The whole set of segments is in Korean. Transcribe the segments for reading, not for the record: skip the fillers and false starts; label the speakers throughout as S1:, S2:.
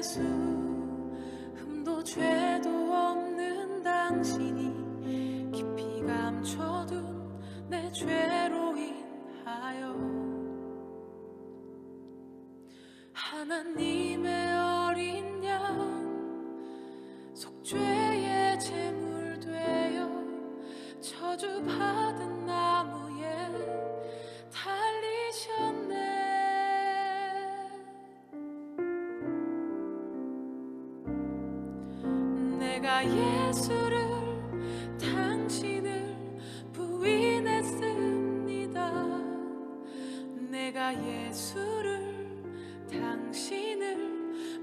S1: 예수, 흠도 죄도 없는 당신이 깊이 감춰둔 내 죄로 인하여 하나님의 어린 양 속죄의 제물 되어 저주받은 나무에 달리셨네. 내가 예수를 당신을 부인했습니다. 내가 예수를 당신을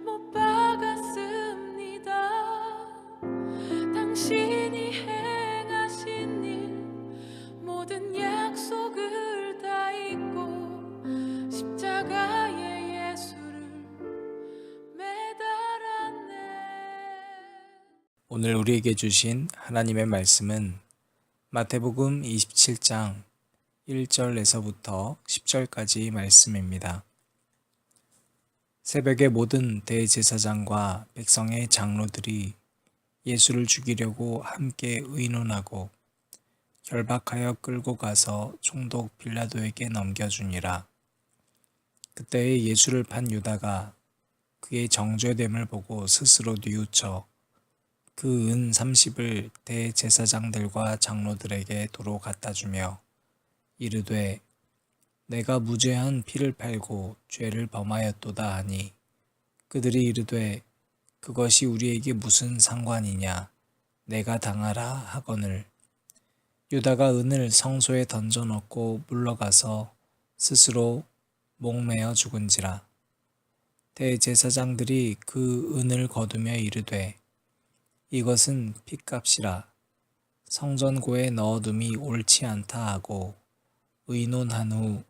S1: 못 박았습니다. 당신이 행하신 일 모든 약속을 다 잊고 십자가에 예수를 매달았네.
S2: 오늘 우리에게 주신 하나님의 말씀은 마태복음 27장 1절에서부터 10절까지 말씀입니다. 새벽에 모든 대제사장과 백성의 장로들이 예수를 죽이려고 함께 의논하고 결박하여 끌고 가서 총독 빌라도에게 넘겨주니라. 그때에 예수를 판 유다가 그의 정죄됨을 보고 스스로 뉘우쳐 그 은 30을 대제사장들과 장로들에게 도로 갖다 주며 이르되 내가 무죄한 피를 팔고 죄를 범하였도다 하니 그들이 이르되 그것이 우리에게 무슨 상관이냐 내가 당하라 하거늘 유다가 은을 성소에 던져 넣고 물러가서 스스로 목매어 죽은지라. 대제사장들이 그 은을 거두며 이르되 이것은 핏값이라 성전고에 넣어둠이 옳지 않다 하고 의논한 후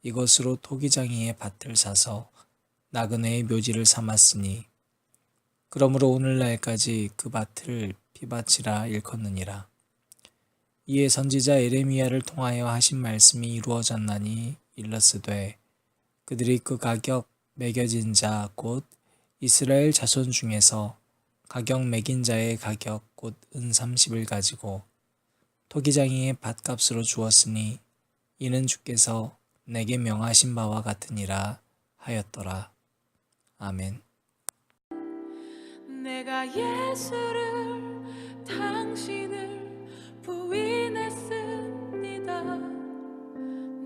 S2: 이것으로 토기장이의 밭을 사서 나그네의 묘지를 삼았으니 그러므로 오늘날까지 그 밭을 피밭이라 일컫느니라. 이에 선지자 에레미야를 통하여 하신 말씀이 이루어졌나니 일렀으되 그들이 그 가격 매겨진 자 곧 이스라엘 자손 중에서 가격 매긴 자의 가격 곧 은 30을 가지고 토기장이의 밭값으로 주었으니 이는 주께서 내게 명하신 바와 같으니라 하였더라. 아멘.
S1: 내가 예수를 당신을 부인했습니다.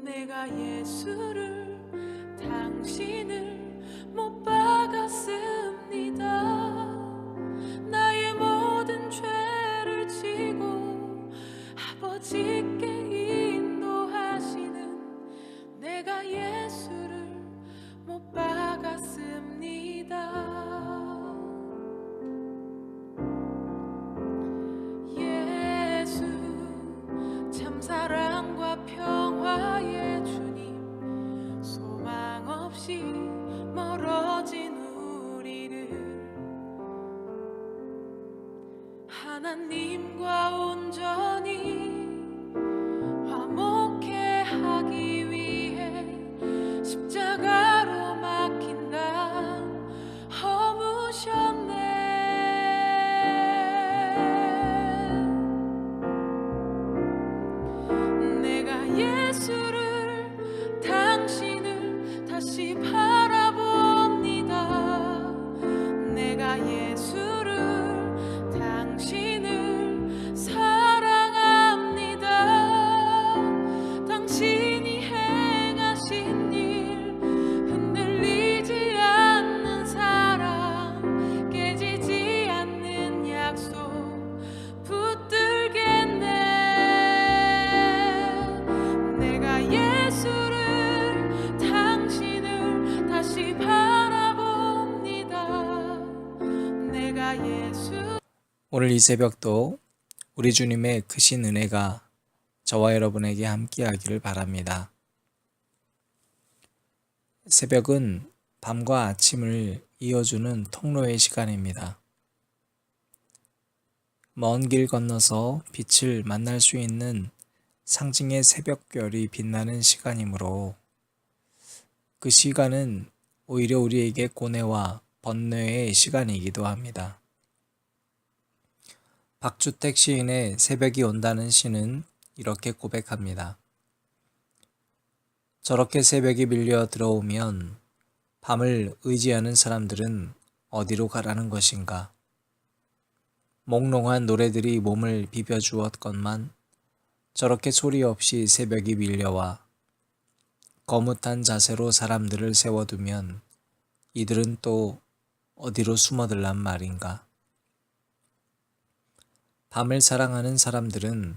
S1: 내가 예수를 당신을 못 박았습니다. 나의 모든 죄를 지고 아버지께 인도하시는 내가 예수를 못 박았습니다. 예수 참 사랑과 평화의 주님, 소망 없이 멀어진 우리를 하나님과 온전히 화목해 하기 위해 십자가로 막힌 담 허무셨네. 내가 예수를 당신을 다시 바라봅니다. 내가 예수를 당신을 사랑합니다. 당신이 행하신 일 흔들리지 않는 사랑 깨지지 않는 약속 붙들겠네. 내가 예수를 당신을 다시 바라봅니다. 내가 예수
S2: 오늘 이 새벽도 우리 주님의 크신 은혜가 저와 여러분에게 함께하기를 바랍니다. 새벽은 밤과 아침을 이어주는 통로의 시간입니다. 먼 길 건너서 빛을 만날 수 있는 상징의 새벽별이 빛나는 시간이므로 그 시간은 오히려 우리에게 고뇌와 번뇌의 시간이기도 합니다. 박주택 시인의 새벽이 온다는 시는 이렇게 고백합니다. 저렇게 새벽이 밀려 들어오면 밤을 의지하는 사람들은 어디로 가라는 것인가? 몽롱한 노래들이 몸을 비벼주었건만 저렇게 소리 없이 새벽이 밀려와 거뭇한 자세로 사람들을 세워두면 이들은 또 어디로 숨어들란 말인가? 밤을 사랑하는 사람들은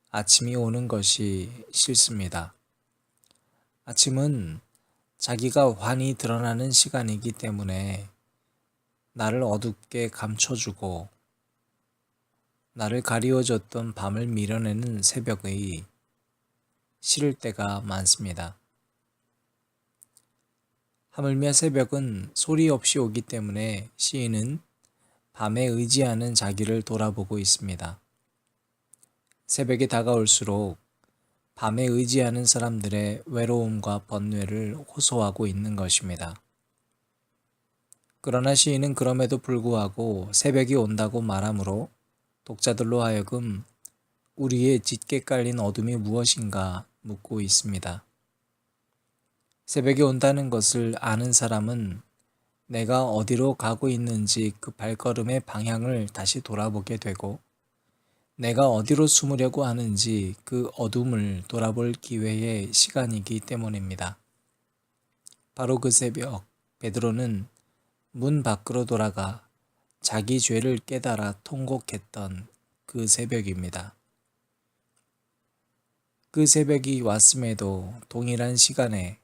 S2: 아침이 오는 것이 싫습니다. 아침은 자기가 환히 드러나는 시간이기 때문에 나를 어둡게 감춰주고 나를 가리워줬던 밤을 밀어내는 새벽의 싫을 때가 많습니다. 하물며 새벽은 소리 없이 오기 때문에 시인은 밤에 의지하는 자기를 돌아보고 있습니다. 새벽이 다가올수록 밤에 의지하는 사람들의 외로움과 번뇌를 호소하고 있는 것입니다. 그러나 시인은 그럼에도 불구하고 새벽이 온다고 말하므로 독자들로 하여금 우리의 짙게 깔린 어둠이 무엇인가 묻고 있습니다. 새벽이 온다는 것을 아는 사람은 내가 어디로 가고 있는지 그 발걸음의 방향을 다시 돌아보게 되고 내가 어디로 숨으려고 하는지 그 어둠을 돌아볼 기회의 시간이기 때문입니다. 바로 그 새벽, 베드로는 문 밖으로 돌아가 자기 죄를 깨달아 통곡했던 그 새벽입니다. 그 새벽이 왔음에도 동일한 시간에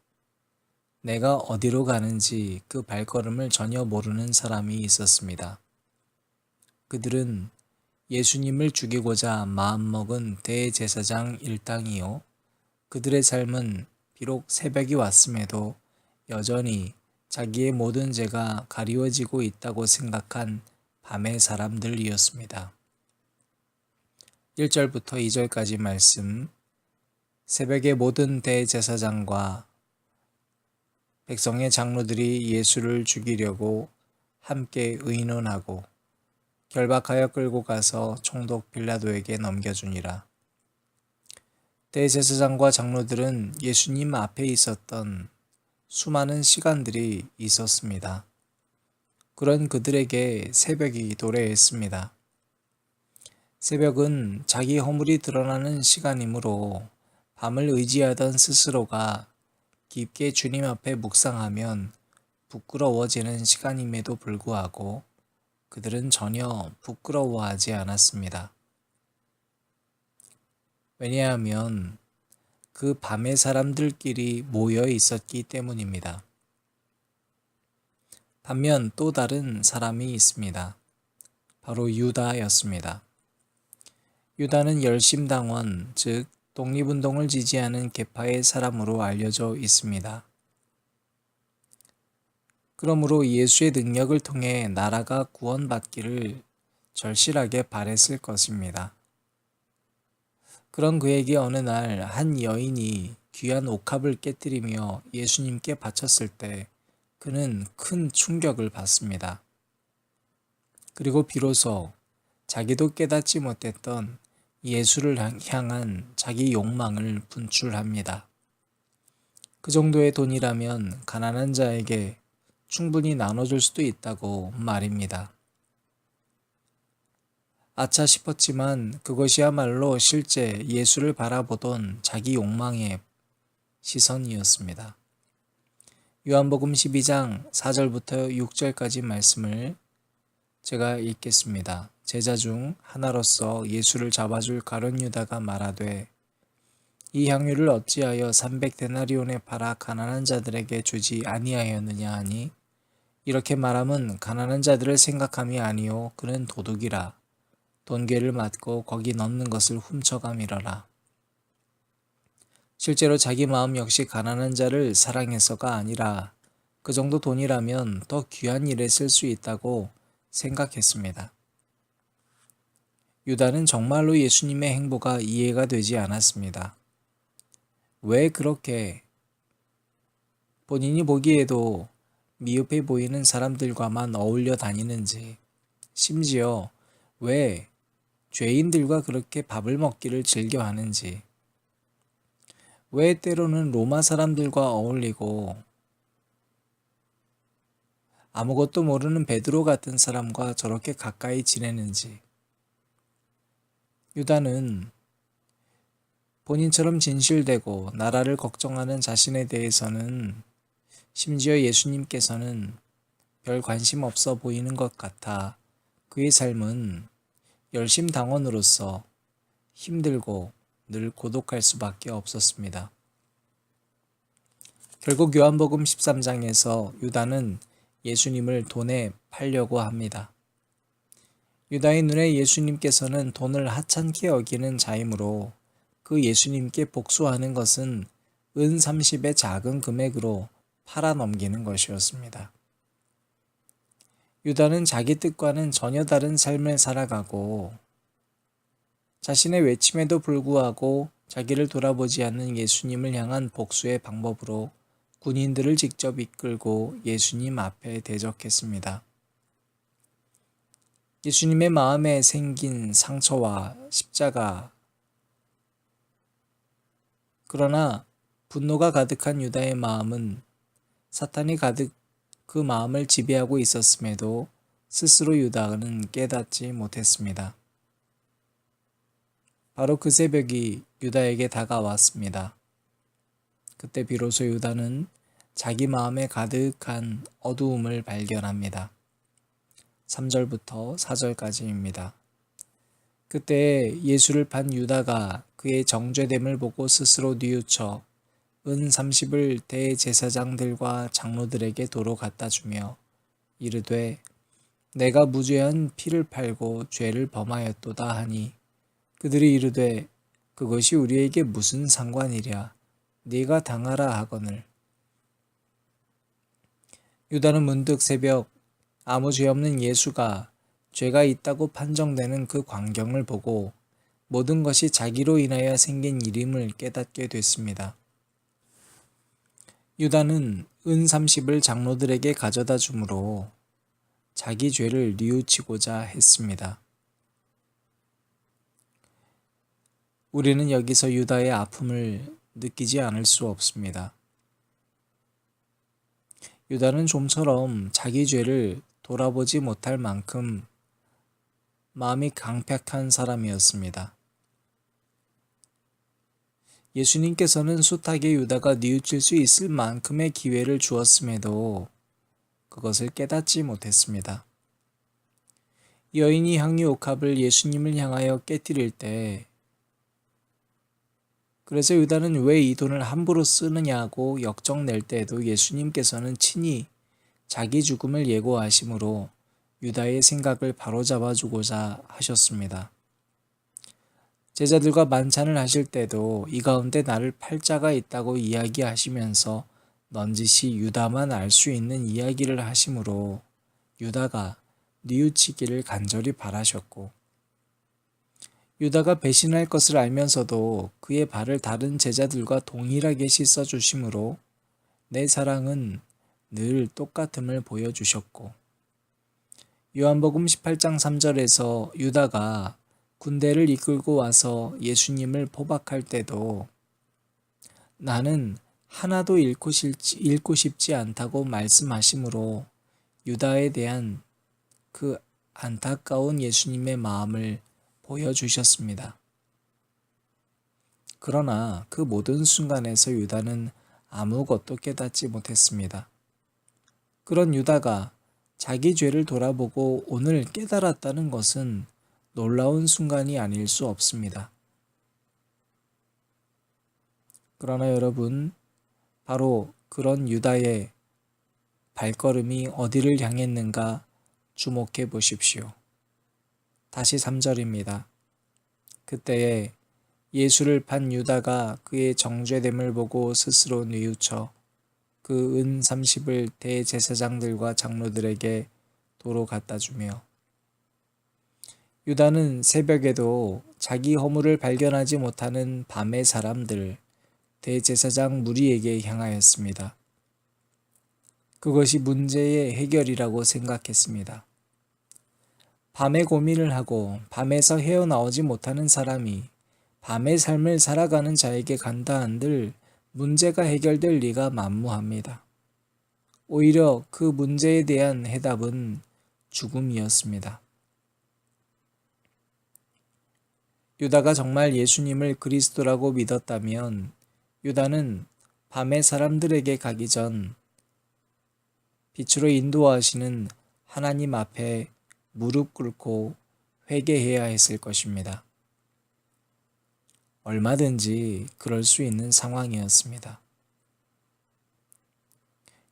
S2: 내가 어디로 가는지 그 발걸음을 전혀 모르는 사람이 있었습니다. 그들은 예수님을 죽이고자 마음먹은 대제사장 일당이요. 그들의 삶은 비록 새벽이 왔음에도 여전히 자기의 모든 죄가 가리워지고 있다고 생각한 밤의 사람들이었습니다. 1절부터 2절까지 말씀, 새벽에 모든 대제사장과 백성의 장로들이 예수를 죽이려고 함께 의논하고 결박하여 끌고 가서 총독 빌라도에게 넘겨주니라. 대제사장과 장로들은 예수님 앞에 있었던 수많은 시간들이 있었습니다. 그런 그들에게 새벽이 도래했습니다. 새벽은 자기 허물이 드러나는 시간이므로 밤을 의지하던 스스로가 깊게 주님 앞에 묵상하면 부끄러워지는 시간임에도 불구하고 그들은 전혀 부끄러워하지 않았습니다. 왜냐하면 그 밤에 사람들끼리 모여 있었기 때문입니다. 반면 또 다른 사람이 있습니다. 바로 유다였습니다. 유다는 열심당원, 즉 독립운동을 지지하는 계파의 사람으로 알려져 있습니다. 그러므로 예수의 능력을 통해 나라가 구원받기를 절실하게 바랬을 것입니다. 그런 그에게 어느 날 한 여인이 귀한 옥합을 깨뜨리며 예수님께 바쳤을 때 그는 큰 충격을 받습니다. 그리고 비로소 자기도 깨닫지 못했던 예수를 향한 자기 욕망을 분출합니다. 그 정도의 돈이라면 가난한 자에게 충분히 나눠줄 수도 있다고 말입니다. 아차 싶었지만 그것이야말로 실제 예수를 바라보던 자기 욕망의 시선이었습니다. 요한복음 12장 4절부터 6절까지 말씀을 제가 읽겠습니다. 제자 중 하나로서 예수를 잡아줄 가룟 유다가 말하되 이 향유를 어찌하여 300데나리온에 팔아 가난한 자들에게 주지 아니하였느냐 하니 이렇게 말함은 가난한 자들을 생각함이 아니요 그는 도둑이라 돈괴를 맞고 거기 넣는 것을 훔쳐감이러라. 실제로 자기 마음 역시 가난한 자를 사랑해서가 아니라 그 정도 돈이라면 더 귀한 일에 쓸 수 있다고 생각했습니다. 유다는 정말로 예수님의 행보가 이해가 되지 않았습니다. 왜 그렇게 본인이 보기에도 미흡해 보이는 사람들과만 어울려 다니는지, 심지어 왜 죄인들과 그렇게 밥을 먹기를 즐겨 하는지, 왜 때로는 로마 사람들과 어울리고 아무것도 모르는 베드로 같은 사람과 저렇게 가까이 지내는지, 유다는 본인처럼 진실되고 나라를 걱정하는 자신에 대해서는, 심지어 예수님께서는 별 관심 없어 보이는 것 같아 그의 삶은 열심당원으로서 힘들고 늘 고독할 수밖에 없었습니다. 결국 요한복음 13장에서 유다는 예수님을 돈에 팔려고 합니다. 유다의 눈에 예수님께서는 돈을 하찮게 여기는 자이므로 그 예수님께 복수하는 것은 은 30의 작은 금액으로 팔아 넘기는 것이었습니다. 유다는 자기 뜻과는 전혀 다른 삶을 살아가고 자신의 외침에도 불구하고 자기를 돌아보지 않는 예수님을 향한 복수의 방법으로 군인들을 직접 이끌고 예수님 앞에 대적했습니다. 예수님의 마음에 생긴 상처와 십자가, 그러나 분노가 가득한 유다의 마음은 사탄이 가득 그 마음을 지배하고 있었음에도 스스로 유다는 깨닫지 못했습니다. 바로 그 새벽이 유다에게 다가왔습니다. 그때 비로소 유다는 자기 마음에 가득한 어두움을 발견합니다. 3절부터 4절까지입니다. 그때 예수를 판 유다가 그의 정죄됨을 보고 스스로 뉘우쳐 은 30을 대제사장들과 장로들에게 도로 갖다 주며 이르되 내가 무죄한 피를 팔고 죄를 범하였도다 하니 그들이 이르되 그것이 우리에게 무슨 상관이랴 네가 당하라 하거늘. 유다는 문득 새벽 아무 죄 없는 예수가 죄가 있다고 판정되는 그 광경을 보고 모든 것이 자기로 인하여 생긴 일임을 깨닫게 됐습니다. 유다는 은 30을 장로들에게 가져다 주므로 자기 죄를 뉘우치고자 했습니다. 우리는 여기서 유다의 아픔을 느끼지 않을 수 없습니다. 유다는 좀처럼 자기 죄를 돌아보지 못할 만큼 마음이 강팍한 사람이었습니다. 예수님께서는 숱하게 유다가 뉘우칠 수 있을 만큼의 기회를 주었음에도 그것을 깨닫지 못했습니다. 여인이 향유 옥합을 예수님을 향하여 깨뜨릴 때 그래서 유다는 왜 이 돈을 함부로 쓰느냐고 역정낼 때에도 예수님께서는 친히 자기 죽음을 예고하심으로 유다의 생각을 바로잡아 주고자 하셨습니다. 제자들과 만찬을 하실 때도 이 가운데 나를 팔 자가 있다고 이야기하시면서 넌지시 유다만 알 수 있는 이야기를 하심으로 유다가 뉘우치기를 간절히 바라셨고 유다가 배신할 것을 알면서도 그의 발을 다른 제자들과 동일하게 씻어주심으로 내 사랑은 늘 똑같음을 보여주셨고 요한복음 18장 3절에서 유다가 군대를 이끌고 와서 예수님을 포박할 때도 나는 하나도 잃고 싶지 않다고 말씀하심으로 유다에 대한 그 안타까운 예수님의 마음을 보여주셨습니다. 그러나 그 모든 순간에서 유다는 아무것도 깨닫지 못했습니다. 그런 유다가 자기 죄를 돌아보고 오늘 깨달았다는 것은 놀라운 순간이 아닐 수 없습니다. 그러나 여러분, 바로 그런 유다의 발걸음이 어디를 향했는가 주목해 보십시오. 다시 3절입니다. 그때에 예수를 판 유다가 그의 정죄됨을 보고 스스로 뉘우쳐 그 은 30을 대제사장들과 장로들에게 도로 갖다 주며 유다는 새벽에도 자기 허물을 발견하지 못하는 밤의 사람들, 대제사장 무리에게 향하였습니다. 그것이 문제의 해결이라고 생각했습니다. 밤에 고민을 하고 밤에서 헤어나오지 못하는 사람이 밤의 삶을 살아가는 자에게 간다 한들 문제가 해결될 리가 만무합니다. 오히려 그 문제에 대한 해답은 죽음이었습니다. 유다가 정말 예수님을 그리스도라고 믿었다면 유다는 밤에 사람들에게 가기 전 빛으로 인도하시는 하나님 앞에 무릎 꿇고 회개해야 했을 것입니다. 얼마든지 그럴 수 있는 상황이었습니다.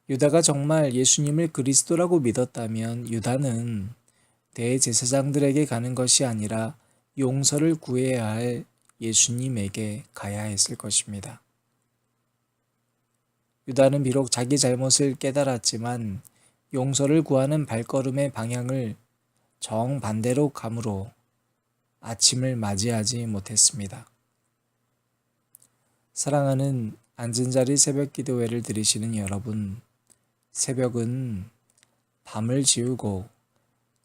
S2: 유다가 정말 예수님을 그리스도라고 믿었다면 유다는 대제사장들에게 가는 것이 아니라 용서를 구해야 할 예수님에게 가야 했을 것입니다. 유다는 비록 자기 잘못을 깨달았지만 용서를 구하는 발걸음의 방향을 정반대로 감으로 아침을 맞이하지 못했습니다. 사랑하는 앉은자리 새벽 기도회를 들으시는 여러분, 새벽은 밤을 지우고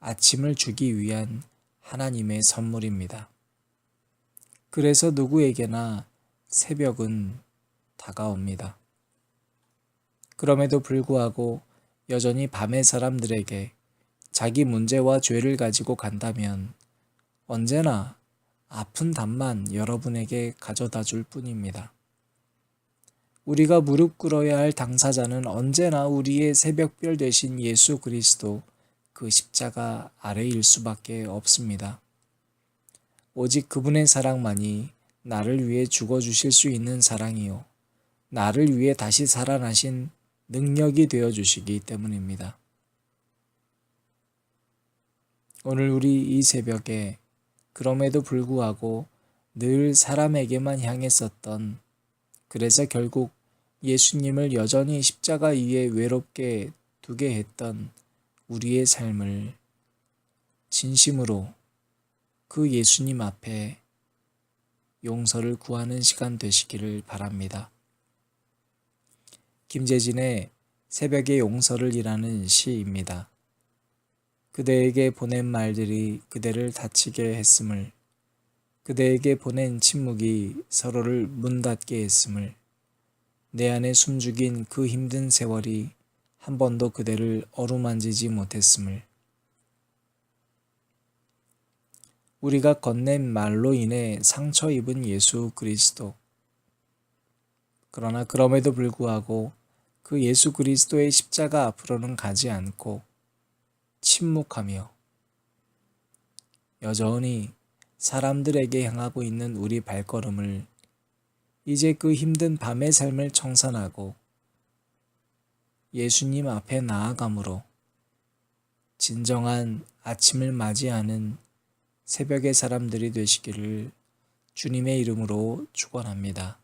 S2: 아침을 주기 위한 하나님의 선물입니다. 그래서 누구에게나 새벽은 다가옵니다. 그럼에도 불구하고 여전히 밤의 사람들에게 자기 문제와 죄를 가지고 간다면 언제나 아픈 담만 여러분에게 가져다 줄 뿐입니다. 우리가 무릎 꿇어야 할 당사자는 언제나 우리의 새벽별 되신 예수 그리스도 그 십자가 아래일 수밖에 없습니다. 오직 그분의 사랑만이 나를 위해 죽어주실 수 있는 사랑이요, 나를 위해 다시 살아나신 능력이 되어주시기 때문입니다. 오늘 우리 이 새벽에 그럼에도 불구하고 늘 사람에게만 향했었던, 그래서 결국 예수님을 여전히 십자가 위에 외롭게 두게 했던 우리의 삶을 진심으로 그 예수님 앞에 용서를 구하는 시간 되시기를 바랍니다. 김재진의 새벽의 용서를 이라는 시입니다. 그대에게 보낸 말들이 그대를 다치게 했음을, 그대에게 보낸 침묵이 서로를 문닫게 했음을, 내 안에 숨죽인 그 힘든 세월이 한 번도 그대를 어루만지지 못했음을, 우리가 건넨 말로 인해 상처 입은 예수 그리스도, 그러나 그럼에도 불구하고 그 예수 그리스도의 십자가 앞으로는 가지 않고 침묵하며 여전히 사람들에게 향하고 있는 우리 발걸음을 이제 그 힘든 밤의 삶을 청산하고 예수님 앞에 나아감으로 진정한 아침을 맞이하는 새벽의 사람들이 되시기를 주님의 이름으로 축원합니다.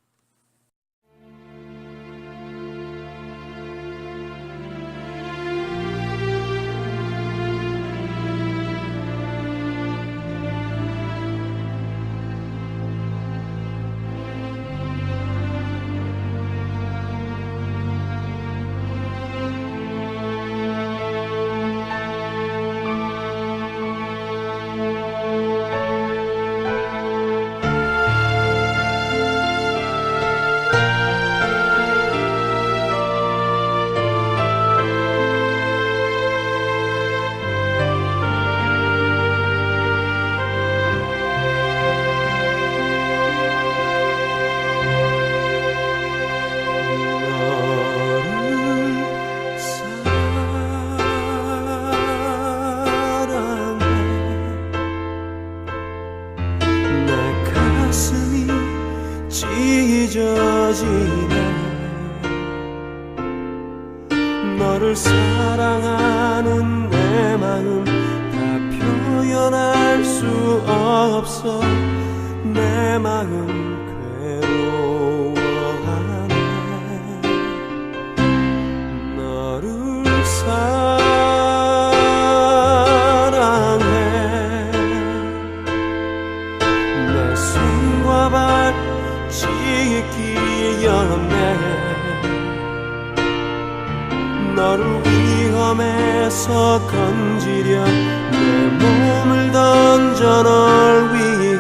S3: 너를 사랑하는 내 마음 다 표현할 수 없어. 내 마음 괴로워하네. 너를 사랑해. 내 손과 발 지키려네. 널 너를 위험에서 건지려 내 몸을 던져 널 위해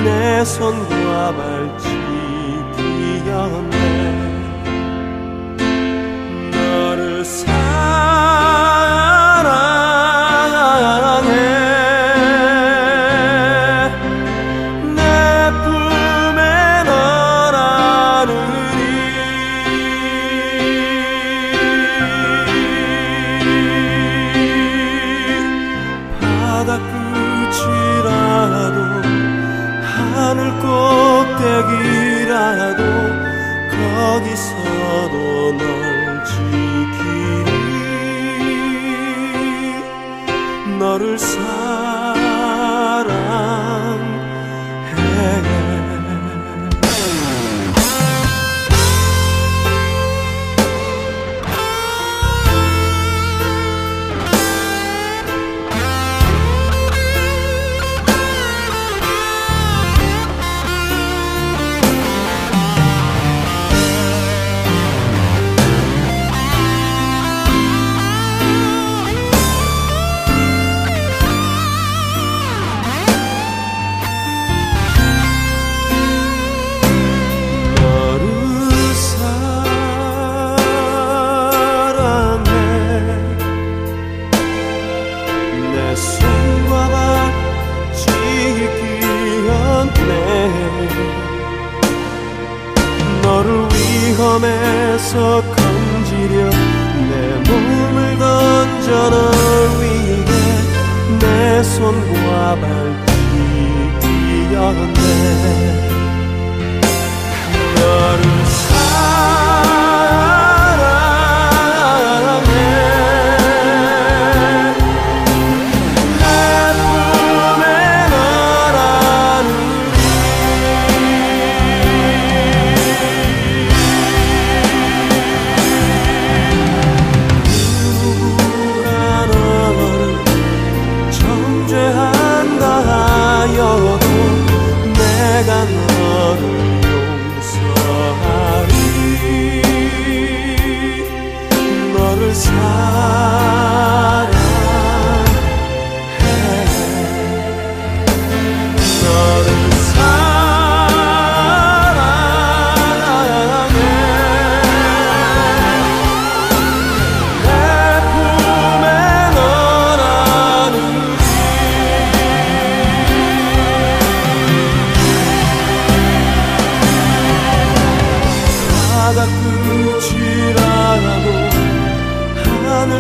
S3: 내 손과 발치기였네. 너를 사랑해. 내 품에 너라느니 바다 끝이라도 하늘 꼭대기라도 거기서도 널 지키리. 너를 사랑해. 내 손과 발치기였네. 너를 위험에서 건지려 내 몸을 던져 널 위해 내 손과 발치기였네. 너를 사랑해. 내 품에 너라느니 누구가 너를 정죄한다 하여도 내가 너를 용서하리. 너를 사랑해. 너를 사랑해. 내 품에 너라느니 바다 끝이라도 하늘